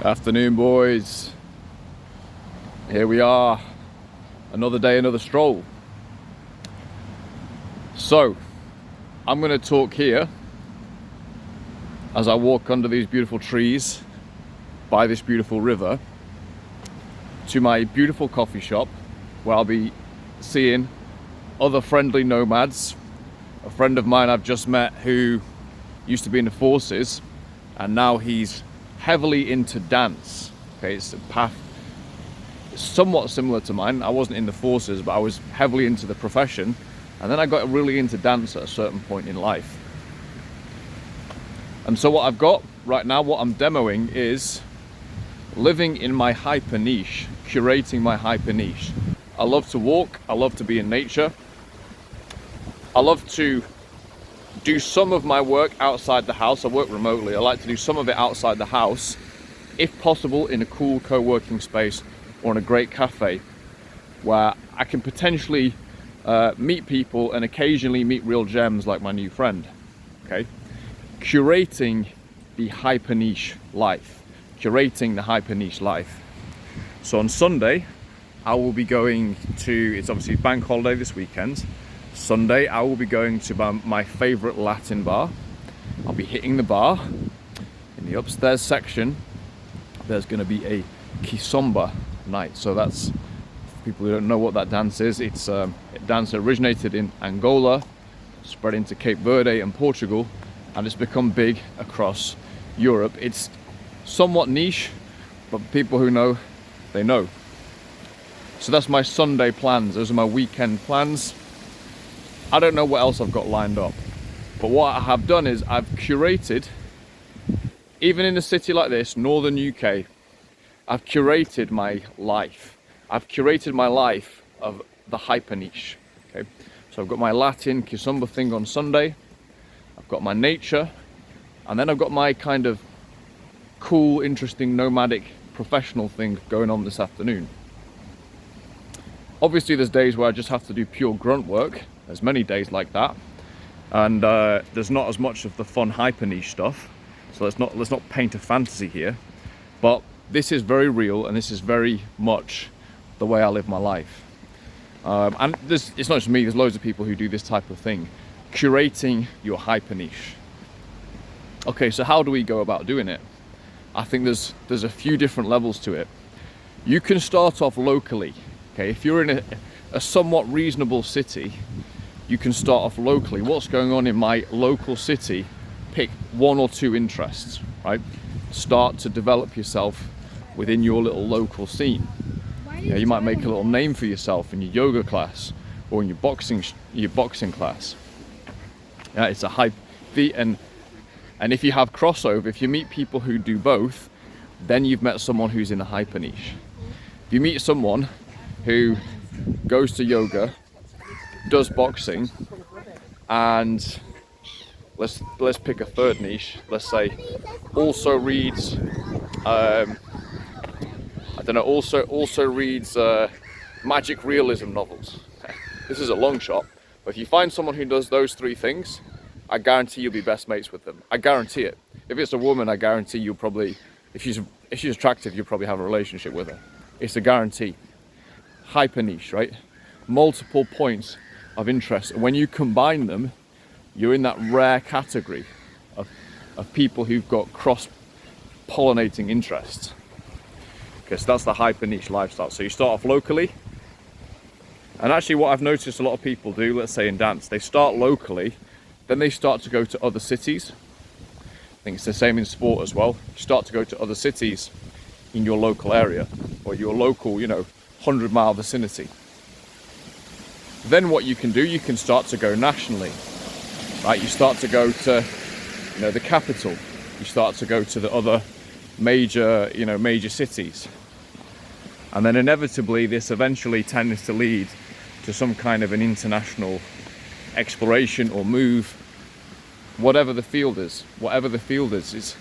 Afternoon, boys. Here we are, another day, another stroll. So I'm going to talk here as I walk under these beautiful trees by this beautiful river to my beautiful coffee shop, where I'll be seeing other friendly nomads. A friend of mine I've just met who used to be in the forces, and now he's heavily into dance. Okay, it's a path somewhat similar to mine. I wasn't in the forces, but I was heavily into the profession, and then I got really into dance at a certain point in life. And so what I've got right now, what I'm demoing, is living in my hyper niche, curating my hyper niche. I love to walk, I love to be in nature, I love to do some of my work outside the house. I work remotely. I like to do some of it outside the house, if possible in a cool co-working space or in a great cafe where I can potentially meet people and occasionally meet real gems like my new friend. Okay, curating the hyper niche life, curating the hyper niche life. So on Sunday I will be going to, it's obviously bank holiday this weekend. Sunday I will be going to my favorite Latin bar. I'll be hitting the bar. In the upstairs section there's going to be a kizomba night. So that's, for people who don't know what that dance is, it's a dance that originated in Angola, spread into Cape Verde and Portugal, and it's become big across Europe. It's somewhat niche, but people who know, they know. So that's my Sunday plans. Those are my weekend plans. I don't know what else I've got lined up, but what I have done is I've curated, even in a city like this, northern UK, I've curated my life. I've curated my life of the hyper niche. Okay, so I've got my Latin kizomba thing on Sunday, I've got my nature, and then I've got my kind of cool, interesting, nomadic, professional thing going on this afternoon. Obviously there's days where I just have to do pure grunt work. There's many days like that, and there's not as much of the fun hyper niche stuff. So let's not paint a fantasy here, but this is very real, and this is very much the way I live my life. And it's not just me. There's loads of people who do this type of thing, curating your hyper niche. Okay, so how do we go about doing it? I think there's a few different levels to it. You can start off locally. Okay, if you're in a somewhat reasonable city, you can start off locally. What's going on in my local city? Pick one or two interests, right? Start to develop yourself within your little local scene. You might make a little name for yourself in your yoga class or in your boxing class. Yeah, it's a hype. And if you have crossover, if you meet people who do both, then you've met someone who's in a hyper niche. If you meet someone who goes to yoga, does boxing, and let's pick a third niche. Let's say also reads also reads magic realism novels. This is a long shot, but if you find someone who does those three things, I guarantee you'll be best mates with them. I guarantee it. If it's a woman, I guarantee you'll probably, if she's attractive, you'll probably have a relationship with her. It's a guarantee. Hyper niche, right? Multiple points of interest, and when you combine them, you're in that rare category of people who've got cross-pollinating interests. Okay, so that's the hyper niche lifestyle. So you start off locally, and actually what I've noticed a lot of people do, let's say in dance, they start locally, then they start to go to other cities. I think it's the same in sport as well. You start to go to other cities in your local area, or your local, 100-mile vicinity. Then what you can do, you can start to go nationally, right? You start to go to, the capital. You start to go to the other major cities. And then inevitably this eventually tends to lead to some kind of an international exploration or move, whatever the field is. It's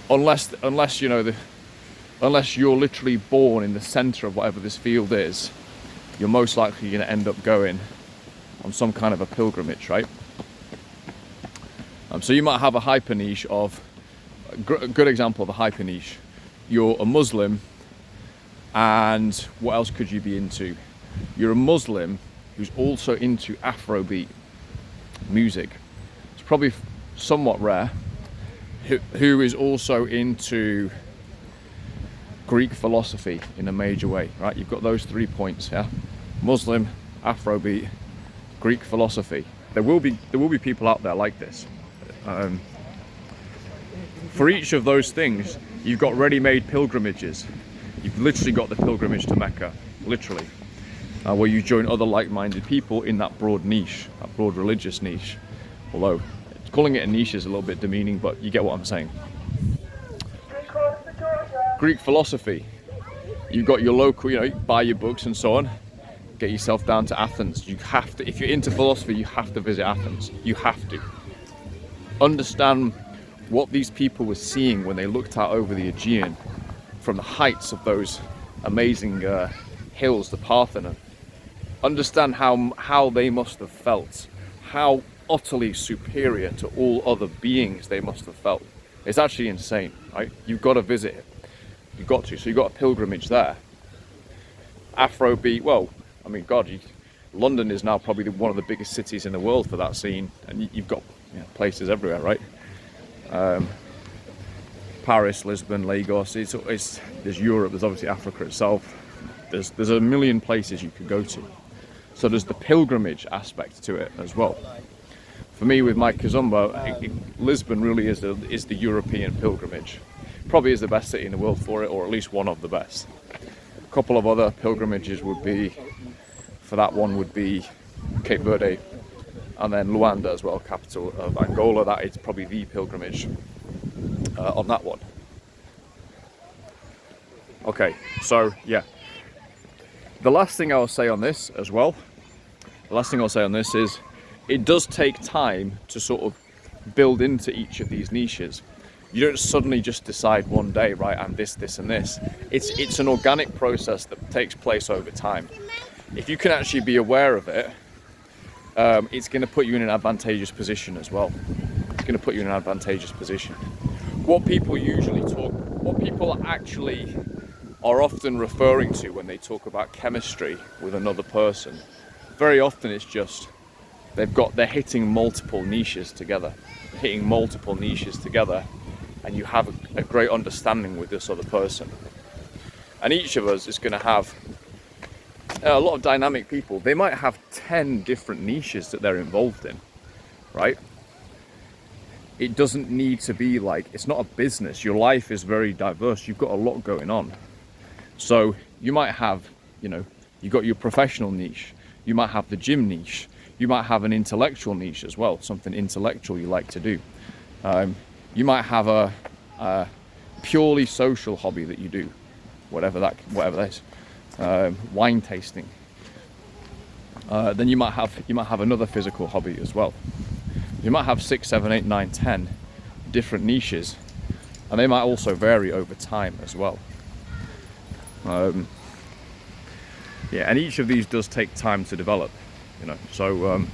unless you're literally born in the center of whatever this field is, you're most likely going to end up going on some kind of a pilgrimage, right? So you might have a hyper niche of, a good example of a hyper niche you're a Muslim, and what else could you be into? You're a Muslim who's also into Afrobeat music. It's probably somewhat rare. Who is also into Greek philosophy in a major way, right? You've got those 3 points, yeah? Muslim, Afrobeat, Greek philosophy. There will be people out there like this. For each of those things, you've got ready-made pilgrimages. You've literally got the pilgrimage to Mecca, literally, where you join other like-minded people in that broad niche, that broad religious niche. Although calling it a niche is a little bit demeaning, but you get what I'm saying. Greek philosophy. You've got your local, you buy your books and so on. Get yourself down to Athens. You have to, if you're into philosophy, you have to visit Athens. You have to. Understand what these people were seeing when they looked out over the Aegean from the heights of those amazing hills, the Parthenon. Understand how they must have felt, how utterly superior to all other beings they must have felt. It's actually insane, right? You've got to visit it. You've got to. So you've got a pilgrimage there. Afrobeat, well, I mean, God, London is now probably one of the biggest cities in the world for that scene, and you've got places everywhere, right? Paris, Lisbon, Lagos. There's Europe. There's obviously Africa itself. There's a million places you could go to. So there's the pilgrimage aspect to it as well. For me, with my Kizomba, Lisbon really is the European pilgrimage. Probably is the best city in the world for it, or at least one of the best. A couple of other pilgrimages would be, for that one would be Cape Verde, and then Luanda as well, capital of Angola. That is probably the pilgrimage on that one. Okay, so yeah. The last thing I'll say on this as well, is it does take time to sort of build into each of these niches. You don't suddenly just decide one day, right, I'm this, this and this. It's an organic process that takes place over time. If you can actually be aware of it, it's going to put you in an advantageous position as well. It's going to put you in an advantageous position. What people actually are often referring to when they talk about chemistry with another person, very often it's just they're hitting multiple niches together, and you have a great understanding with this other person. And each of us is going to have a lot of dynamic people. They might have 10 different niches that they're involved in, right? It doesn't need to be like, it's not a business. Your life is very diverse. You've got a lot going on. So you might have, you've got your professional niche. You might have the gym niche. You might have an intellectual niche as well, something intellectual you like to do. You might have a purely social hobby that you do, whatever that is. Wine tasting. Then you might have another physical hobby as well. You might have 6, 7, 8, 9, 10 different niches, and they might also vary over time as well. And each of these does take time to develop, So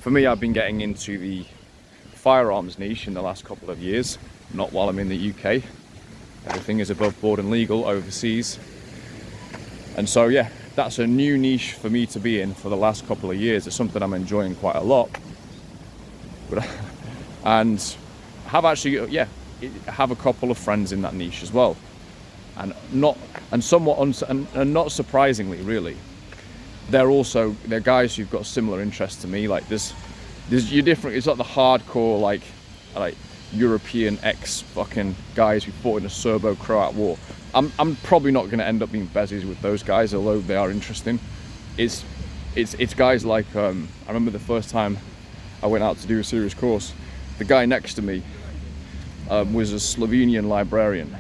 for me, I've been getting into the firearms niche in the last couple of years, not while I'm in the UK. Everything is above board and legal overseas. And so, yeah, that's a new niche for me to be in for the last couple of years. It's something I'm enjoying quite a lot. And have actually, have a couple of friends in that niche as well. And not surprisingly, really, they're guys who've got similar interests to me. Like there's you're different. It's like the hardcore, like European fucking guys who fought in a Serbo-Croat war. I'm probably not going to end up being bezies with those guys, although they are interesting. It's guys like I remember the first time I went out to do a serious course. The guy next to me was a Slovenian librarian.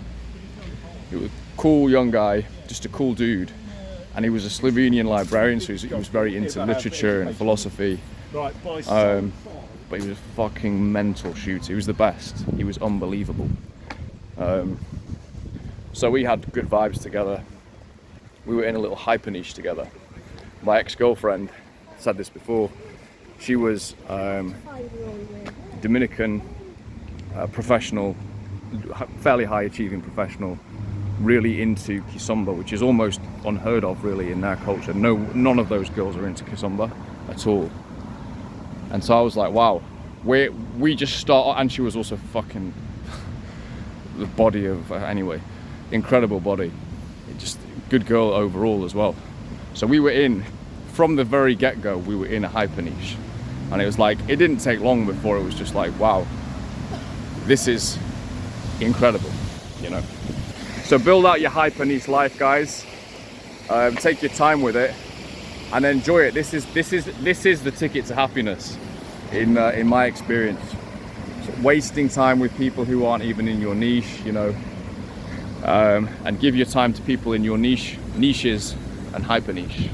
He was a cool young guy, just a cool dude, and he was a Slovenian librarian, so he was very into literature and philosophy. But he was a fucking mental shooter. He was the best. He was unbelievable. So we had good vibes together. We were in a little hyper niche together. My ex-girlfriend, said this before, she was Dominican professional fairly high achieving professional, really into Kizomba, which is almost unheard of really in their culture. None of those girls are into Kizomba at all. And so I was like, wow, we just start, and she was also fucking the body of, anyway, incredible body. Just good girl overall as well. So we were in, from the very get-go, we were in a hyper niche. And it was like, it didn't take long before it was just like, wow, this is incredible, you know. So build out your hyper niche life, guys. Take your time with it and enjoy it. This is the ticket to happiness, in my experience. So wasting time with people who aren't even in your niche, you know, and give your time to people in your niches and hyper niche.